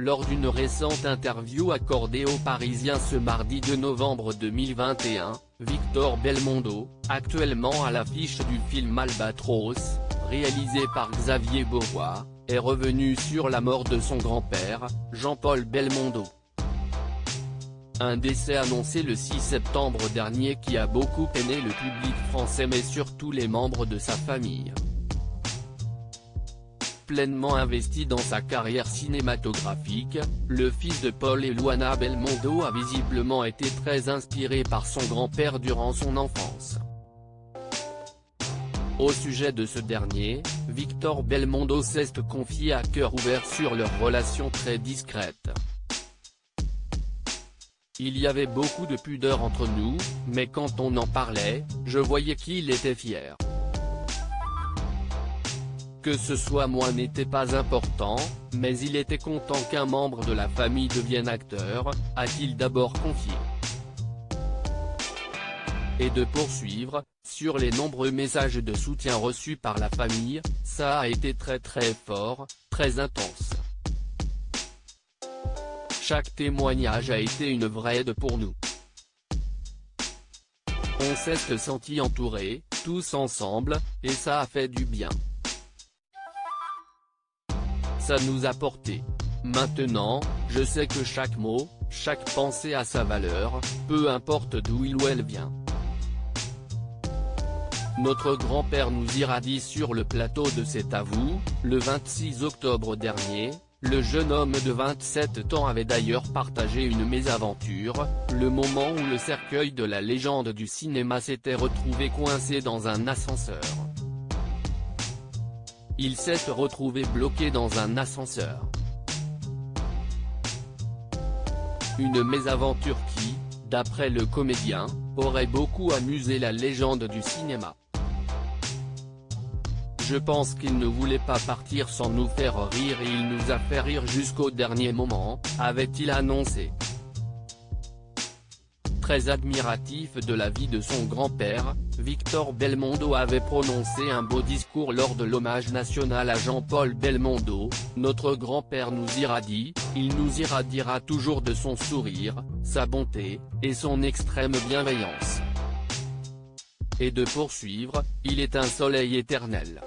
Lors d'une récente interview accordée aux Parisiens ce mardi 2 novembre 2021, Victor Belmondo, actuellement à l'affiche du film Albatros, réalisé par Xavier Beauvois, est revenu sur la mort de son grand-père, Jean-Paul Belmondo. Un décès annoncé le 6 septembre dernier qui a beaucoup peiné le public français mais surtout les membres de sa famille. Pleinement investi dans sa carrière cinématographique, le fils de Paul et Luana Belmondo a visiblement été très inspiré par son grand-père durant son enfance. Au sujet de ce dernier, Victor Belmondo s'est confié à cœur ouvert sur leur relation très discrète. Il y avait beaucoup de pudeur entre nous, mais quand on en parlait, je voyais qu'il était fier. Que ce soit moi n'était pas important, mais il était content qu'un membre de la famille devienne acteur, a-t-il d'abord confié. Et de poursuivre, sur les nombreux messages de soutien reçus par la famille, ça a été très fort, très intense. Chaque témoignage a été une vraie aide pour nous. On s'est sentis entourés, tous ensemble, et ça a fait du bien. Ça nous a porté. Maintenant, je sais que chaque mot, chaque pensée a sa valeur, peu importe d'où il ou elle vient. Notre grand-père nous irradie sur le plateau de C'est à vous, le 26 octobre dernier. Le jeune homme de 27 ans avait d'ailleurs partagé une mésaventure, le moment où le cercueil de la légende du cinéma s'était retrouvé coincé dans un ascenseur. Il s'est retrouvé bloqué dans un ascenseur. Une mésaventure qui, d'après le comédien, aurait beaucoup amusé la légende du cinéma. Je pense qu'il ne voulait pas partir sans nous faire rire et il nous a fait rire jusqu'au dernier moment, avait-il annoncé. Très admiratif de la vie de son grand-père, Victor Belmondo avait prononcé un beau discours lors de l'hommage national à Jean-Paul Belmondo. Notre grand-père nous irradie, il nous irradiera toujours de son sourire, sa bonté, et son extrême bienveillance. Et de poursuivre, il est un soleil éternel.